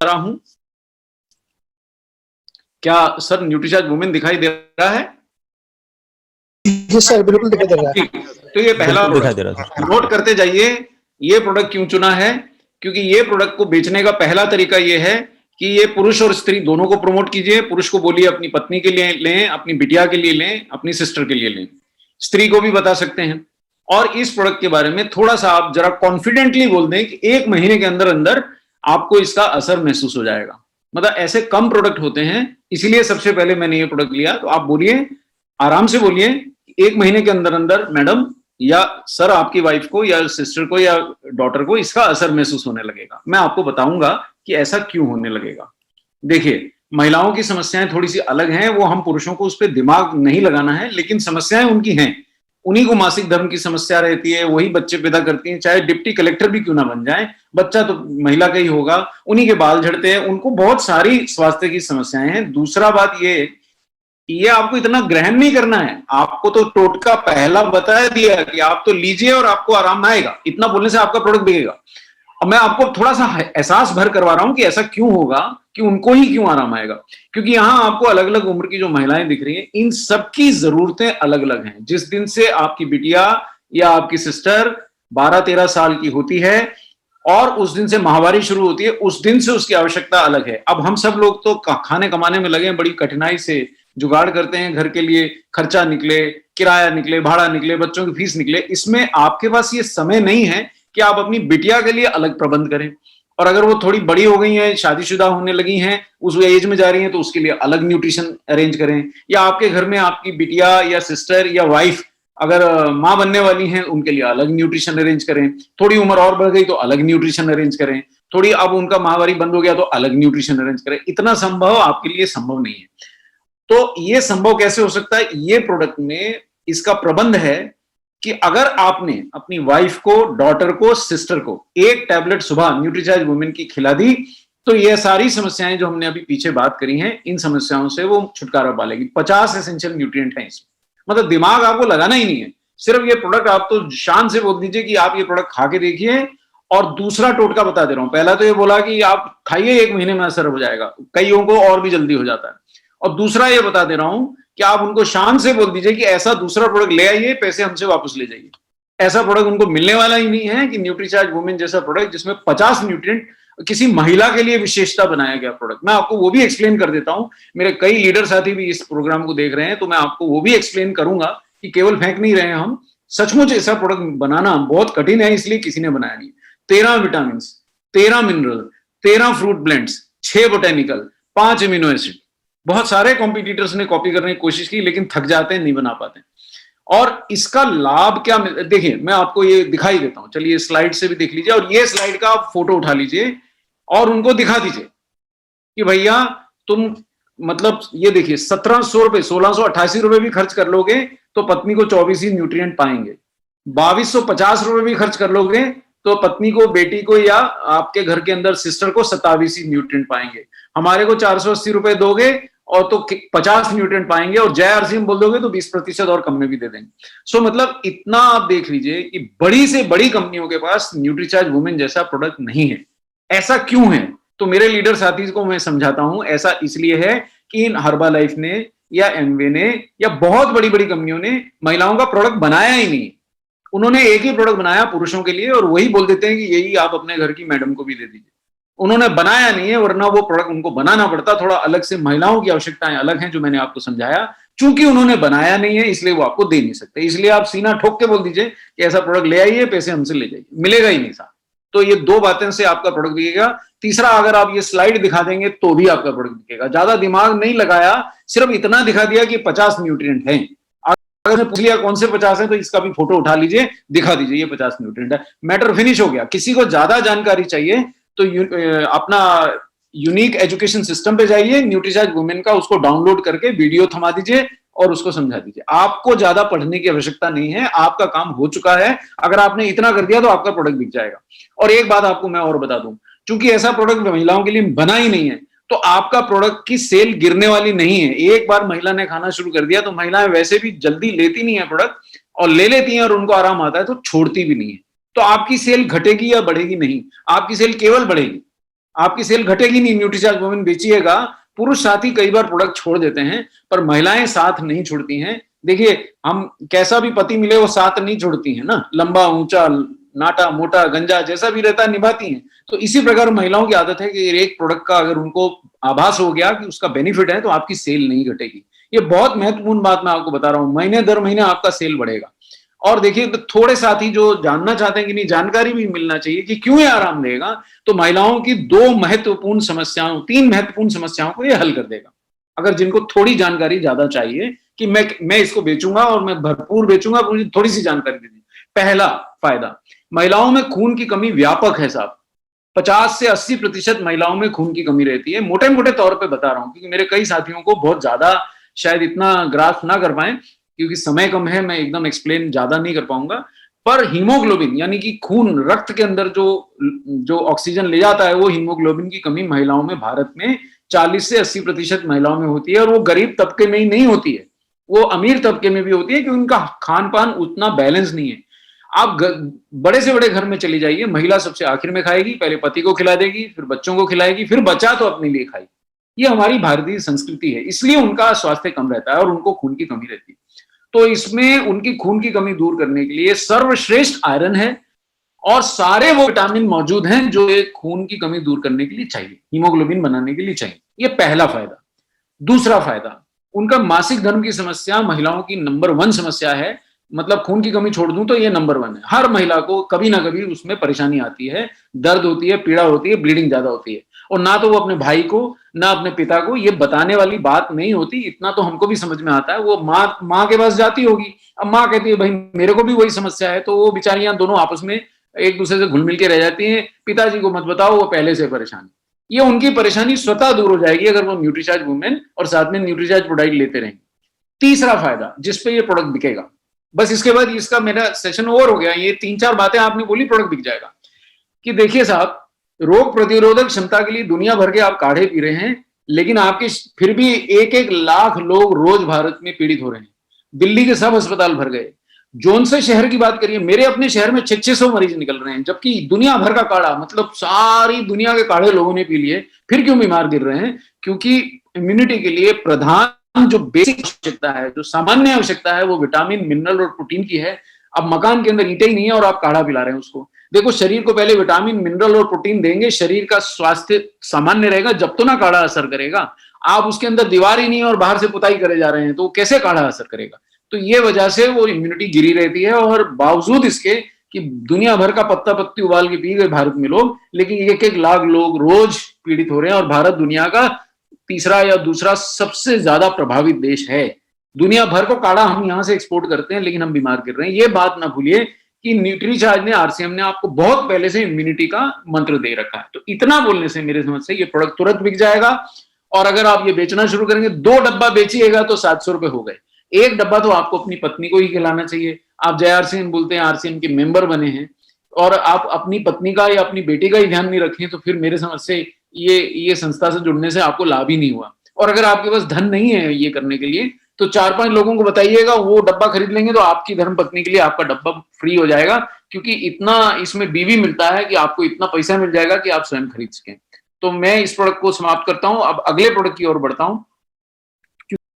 रहा हूं। क्या सर न्यूट्रीचार्ज वुमेन दिखाई दे रहा है? जी सर, बिल्कुल दिखाई दे रहा है। तो ये पहला प्रोडक्ट नोट करते जाइए। ये प्रोडक्ट क्यों चुना है? क्योंकि ये प्रोडक्ट को बेचने का पहला तरीका ये है कि ये पुरुष और स्त्री दोनों को प्रमोट कीजिए। पुरुष को बोलिए अपनी पत्नी के लिए लें, अपनी बिटिया के लिए लें, अपनी सिस्टर के लिए लें, स्त्री को भी बता सकते हैं। और इस प्रोडक्ट के बारे में थोड़ा सा आप जरा कॉन्फिडेंटली बोल दें कि 1 महीने के अंदर अंदर आपको इसका असर महसूस हो जाएगा। मतलब ऐसे कम प्रोडक्ट होते हैं, इसीलिए सबसे पहले मैंने ये प्रोडक्ट लिया। तो आप बोलिए, आराम से बोलिए, 1 महीने के अंदर अंदर मैडम या सर आपकी वाइफ को या सिस्टर को या डॉटर को इसका असर महसूस होने लगेगा। मैं आपको बताऊंगा कि ऐसा क्यों होने लगेगा। देखिए, महिलाओं की समस्याएं थोड़ी सी अलग हैं, वो हम पुरुषों को उस पर दिमाग नहीं लगाना है, लेकिन समस्याएं उनकी हैं। उन्हीं को मासिक धर्म की समस्या रहती है, वही बच्चे पैदा करती हैं, चाहे डिप्टी कलेक्टर भी क्यों ना बन जाए, बच्चा तो महिला का ही होगा। उन्हीं के बाल झड़ते हैं, उनको बहुत सारी स्वास्थ्य की समस्याएं हैं। दूसरा बात ये आपको इतना ग्रहण नहीं करना है। आपको तो टोटका पहला बता दिया कि आप तो लीजिए और आपको आराम आएगा। इतना बोलने से आपका प्रोडक्ट बिकेगा। अब मैं आपको थोड़ा सा एहसास भर करवा रहा हूं कि ऐसा क्यों होगा, कि उनको ही क्यों आराम आएगा। क्योंकि यहां आपको अलग अलग उम्र की जो महिलाएं दिख रही हैं, इन सबकी जरूरतें अलग अलग हैं। जिस दिन से आपकी बिटिया या आपकी सिस्टर 12-13 साल की होती है और उस दिन से माहवारी शुरू होती है, उस दिन से उसकी आवश्यकता अलग है। अब हम सब लोग तो खाने कमाने में लगे हैं, बड़ी कठिनाई से जुगाड़ करते हैं, घर के लिए खर्चा निकले, किराया निकले, भाड़ा निकले, बच्चों की फीस निकले। इसमें आपके पास ये समय नहीं है कि आप अपनी बिटिया के लिए अलग प्रबंध करें। और अगर वो थोड़ी बड़ी हो गई हैं, शादीशुदा होने लगी हैं, उस एज में जा रही हैं, तो उसके लिए अलग न्यूट्रिशन अरेंज करें। या आपके घर में आपकी बिटिया या सिस्टर या वाइफ अगर माँ बनने वाली हैं, उनके लिए अलग न्यूट्रिशन अरेंज करें। थोड़ी उम्र और बढ़ गई तो अलग न्यूट्रिशन अरेंज करें। थोड़ी अब उनका माहवारी बंद हो गया तो अलग न्यूट्रिशन अरेंज करें। इतना संभव आपके लिए संभव नहीं है। तो ये संभव कैसे हो सकता है? ये प्रोडक्ट में इसका प्रबंध है कि अगर आपने अपनी वाइफ को, डॉटर को, सिस्टर को एक टैबलेट सुबह न्यूट्रीचार्ज वुमेन की खिला दी, तो ये सारी समस्याएं जो हमने अभी पीछे बात करी हैं, इन समस्याओं से वो छुटकारा पा लेगी। 50 एसेंशियल न्यूट्रिएंट हैं इसमें। मतलब दिमाग आपको लगाना ही नहीं है, सिर्फ ये प्रोडक्ट आप तो शान से बोल दीजिए कि आप ये प्रोडक्ट खा के देखिए। और दूसरा टोटका बता दे रहा हूं। पहला तो ये बोला कि आप खाइए, 1 महीने में असर हो जाएगा, कईयों को और भी जल्दी हो जाता है। और दूसरा ये बता दे रहा हूं कि आप उनको शान से बोल दीजिए कि ऐसा दूसरा प्रोडक्ट ले आइए, पैसे हमसे वापस ले जाइए। ऐसा प्रोडक्ट उनको मिलने वाला ही नहीं है कि न्यूट्रीचार्ज वुमेन जैसा प्रोडक्ट जिसमें 50 न्यूट्रिएंट किसी महिला के लिए विशेषता बनाया गया प्रोडक्ट। मैं आपको वो भी एक्सप्लेन कर देता हूं। मेरे कई लीडर साथी भी इस प्रोग्राम को देख रहे हैं, तो मैं आपको वो भी एक्सप्लेन करूंगा कि केवल फेंक नहीं रहे हैं हम। सचमुच ऐसा प्रोडक्ट बनाना बहुत कठिन है, इसलिए किसी ने बनाया नहीं। 13 vitamin, 13 mineral, 13 fruit blends, 6 botanical, 5 amino acid. बहुत सारे कॉम्पिटिटर्स ने कॉपी करने की कोशिश की, लेकिन थक जाते हैं, नहीं बना पाते। और इसका लाभ क्या, देखिए मैं आपको ये दिखाई देता हूं। चलिए स्लाइड से भी देख लीजिए, और ये स्लाइड का आप फोटो उठा लीजिए और उनको दिखा दीजिए कि भैया तुम, मतलब ये देखिए 1700 रुपए, 1688 रुपए भी खर्च कर लोगे तो पत्नी को 24 ही न्यूट्रिएंट पाएंगे। 2250 रुपए भी खर्च कर लोगे तो पत्नी को, बेटी को या आपके घर के अंदर सिस्टर को 27 ही न्यूट्रिएंट पाएंगे। हमारे को 480 रुपए दोगे और तो 50 न्यूट्रिएंट पाएंगे, और जय आरसीएम बोल दोगे तो 20% और कम में भी दे देंगे। सो मतलब इतना आप देख लीजिए कि बड़ी से बड़ी कंपनियों के पास न्यूट्रीचार्ज वुमेन जैसा प्रोडक्ट नहीं है। ऐसा क्यों है? तो मेरे लीडर साथी को मैं समझाता हूं, ऐसा इसलिए है कि इन हर्बा लाइफ ने या एमवे ने या बहुत बड़ी बड़ी कंपनियों ने महिलाओं का प्रोडक्ट बनाया ही नहीं। उन्होंने एक ही प्रोडक्ट बनाया पुरुषों के लिए, और वही बोल देते हैं कि यही आप अपने घर की मैडम को भी दे दीजिए। उन्होंने बनाया नहीं है, वरना वो प्रोडक्ट उनको बनाना पड़ता थोड़ा अलग से। महिलाओं की आवश्यकताएं अलग हैं, जो मैंने आपको समझाया। चूंकि उन्होंने बनाया नहीं है, इसलिए वो आपको दे नहीं सकते। इसलिए आप सीना ठोक के बोल दीजिए कि ऐसा प्रोडक्ट ले आइए, पैसे हमसे ले जाइए, मिलेगा ही नहीं साहब। तो ये 2 बातें से आपका प्रोडक्ट बिकेगा। तीसरा, अगर आप ये स्लाइड दिखा देंगे तो भी आपका प्रोडक्ट बिकेगा। ज्यादा दिमाग नहीं लगाया, सिर्फ इतना दिखा दिया कि 50 न्यूट्रिएंट हैं। अगर पूछ लिया कौन से 50 है, तो इसका भी फोटो उठा लीजिए, दिखा दीजिए ये 50 न्यूट्रिएंट है, मैटर फिनिश हो गया। किसी को ज्यादा जानकारी चाहिए तो अपना यूनिक एजुकेशन सिस्टम पे जाइए, न्यूट्रीचार्ज वुमेन का, उसको डाउनलोड करके वीडियो थमा दीजिए और उसको समझा दीजिए। आपको ज्यादा पढ़ने की आवश्यकता नहीं है, आपका काम हो चुका है। अगर आपने इतना कर दिया तो आपका प्रोडक्ट बिक जाएगा। और एक बात आपको मैं और बता दूं, चूंकि ऐसा प्रोडक्ट महिलाओं के लिए बना ही नहीं है, तो आपका प्रोडक्ट की सेल गिरने वाली नहीं है। एक बार महिला ने खाना शुरू कर दिया तो महिलाएं वैसे भी जल्दी लेती नहीं है प्रोडक्ट, और ले लेती हैं और उनको आराम आता है तो छोड़ती भी नहीं है। तो आपकी सेल घटेगी या बढ़ेगी? नहीं, आपकी सेल केवल बढ़ेगी। आपकी सेल घटेगी नहीं, न्यूट्रीचार्ज वुमेन बेचिएगा। पुरुष साथी कई बार प्रोडक्ट छोड़ देते हैं, पर महिलाएं साथ नहीं छोड़ती हैं। देखिए, हम कैसा भी पति मिले वो साथ नहीं छोड़ती हैं ना, लंबा ऊंचा नाटा मोटा गंजा जैसा भी रहता है निभाती हैं। तो इसी प्रकार महिलाओं की आदत है कि एक प्रोडक्ट का अगर उनको आभास हो गया कि उसका बेनिफिट है तो आपकी सेल नहीं घटेगी। ये बहुत महत्वपूर्ण बात मैं आपको बता रहा हूं, महीने दर महीने आपका सेल बढ़ेगा। और देखिए, तो थोड़े साथी जो जानना चाहते हैं कि नहीं, जानकारी भी मिलना चाहिए कि क्यों ये आराम देगा, तो महिलाओं की तीन महत्वपूर्ण समस्याओं को ये हल कर देगा। अगर जिनको थोड़ी जानकारी ज्यादा चाहिए कि मैं इसको बेचूंगा और मैं भरपूर बेचूंगा, मुझे थोड़ी सी जानकारी दे दी। पहला फायदा, महिलाओं में खून की कमी व्यापक है साहब। 50 से 80% महिलाओं में खून की कमी रहती है। मोटे मोटे तौर पे बता रहा हूं, क्योंकि मेरे कई साथियों को बहुत ज्यादा शायद इतना ग्रास्प ना कर पाए, क्योंकि समय कम है, मैं एकदम एक्सप्लेन ज्यादा नहीं कर पाऊंगा। पर हीमोग्लोबिन यानी कि खून, रक्त के अंदर जो जो ऑक्सीजन ले जाता है, वो हीमोग्लोबिन की कमी महिलाओं में भारत में 40 से 80% महिलाओं में होती है। और वो गरीब तबके में ही नहीं होती है, वो अमीर तबके में भी होती है, क्योंकि उनका खान पान उतना बैलेंस नहीं है। आप बड़े से बड़े घर में चली जाइए, महिला सबसे आखिर में खाएगी, पहले पति को खिला देगी, फिर बच्चों को खिलाएगी, फिर बचा तो अपने लिए खाएगी। ये हमारी भारतीय संस्कृति है, इसलिए उनका स्वास्थ्य कम रहता है और उनको खून की कमी रहती है। तो इसमें उनकी खून की कमी दूर करने के लिए सर्वश्रेष्ठ आयरन है और सारे वो विटामिन मौजूद हैं जो एक खून की कमी दूर करने के लिए चाहिए, हीमोग्लोबिन बनाने के लिए चाहिए। ये पहला फायदा। दूसरा फायदा, उनका मासिक धर्म की समस्या महिलाओं की नंबर 1 समस्या है। मतलब खून की कमी छोड़ दूं तो ये नंबर 1 है। हर महिला को कभी ना कभी उसमें परेशानी आती है, दर्द होती है, पीड़ा होती है, ब्लीडिंग ज्यादा होती है, और ना तो वो अपने भाई को ना अपने पिता को ये बताने वाली बात नहीं होती। इतना तो हमको भी समझ में आता है, वो माँ के पास जाती होगी, अब माँ कहती है भाई मेरे को भी वही समस्या है, तो वो बेचारियां दोनों आपस में एक दूसरे से घुल मिल के रह जाती हैं। पिताजी को मत बताओ, वो पहले से परेशान है। ये उनकी परेशानी स्वतः दूर हो जाएगी अगर वो न्यूट्रीचार्ज वुमेन और साथ में न्यूट्रीचार्ज प्रोडक्ट लेते रहेंगे। तीसरा फायदा, जिसपे ये प्रोडक्ट बिकेगा, बस इसके बाद इसका मेरा सेशन ओवर हो गया। ये 3-4 बातें आपने बोली, प्रोडक्ट बिक जाएगा। कि देखिए साहब, रोग प्रतिरोधक क्षमता के लिए दुनिया भर के आप काढ़े पी रहे हैं, लेकिन आपके फिर भी 1-1 लाख लोग रोज भारत में पीड़ित हो रहे हैं। दिल्ली के सब अस्पताल भर गए। जोन से शहर की बात करिए, मेरे अपने शहर में 600 मरीज निकल रहे हैं, जबकि दुनिया भर का काढ़ा, मतलब सारी दुनिया के काढ़े लोगों ने पी लिए, फिर क्यों बीमार गिर रहे हैं? क्योंकि इम्यूनिटी के लिए प्रधान जो बेसिक आवश्यकता है, जो सामान्य आवश्यकता है, वो विटामिन, मिनरल और प्रोटीन की है। अब मकान के अंदर ईंटें ही नहीं है और आप काढ़ा पिला रहे हैं उसको। देखो, शरीर को पहले विटामिन, मिनरल और प्रोटीन देंगे, शरीर का स्वास्थ्य सामान्य रहेगा, जब तो ना काढ़ा असर करेगा। आप उसके अंदर दीवार ही नहीं है और बाहर से पुताई करे जा रहे हैं, तो कैसे काढ़ा असर करेगा? तो ये वजह से वो इम्यूनिटी गिरी रहती है। और बावजूद इसके कि दुनिया भर का पत्ता पत्ती उबाल के पी गए भारत में लोग, लेकिन 1-1 लाख लोग रोज पीड़ित हो रहे हैं। और भारत दुनिया का तीसरा या दूसरा सबसे ज्यादा प्रभावित देश है। दुनिया भर को काढ़ा हम यहां से एक्सपोर्ट करते हैं, लेकिन हम बीमार गिर रहे हैं। ये बात ना भूलिए कि न्यूट्रीचार्ज ने, आरसीएम ने आपको बहुत पहले से इम्यूनिटी का मंत्र दे रखा है। तो इतना बोलने से मेरे समझ से ये प्रोडक्ट तुरंत बिक जाएगा। और अगर आप ये बेचना शुरू करेंगे, 2 डब्बा बेचिएगा तो 700 रुपए हो गए। 1 डब्बा तो आपको अपनी पत्नी को ही खिलाना चाहिए। आप जय आरसीएम बोलते हैं, आरसीएम के मेंबर बने हैं, और आप अपनी पत्नी का या अपनी बेटी का ही ध्यान नहीं रखें, तो फिर मेरे समझ से ये संस्था से जुड़ने से आपको लाभ ही नहीं हुआ। और अगर आपके पास धन नहीं है ये करने के लिए, तो 4-5 लोगों को बताइएगा, वो डब्बा खरीद लेंगे, तो आपकी धर्म पत्नी के लिए आपका डब्बा फ्री हो जाएगा। क्योंकि इतना इसमें बीवी मिलता है कि आपको इतना पैसा मिल जाएगा कि आप स्वयं खरीद सकें। तो मैं इस प्रोडक्ट को समाप्त करता हूं, अब अगले प्रोडक्ट की ओर बढ़ता हूं।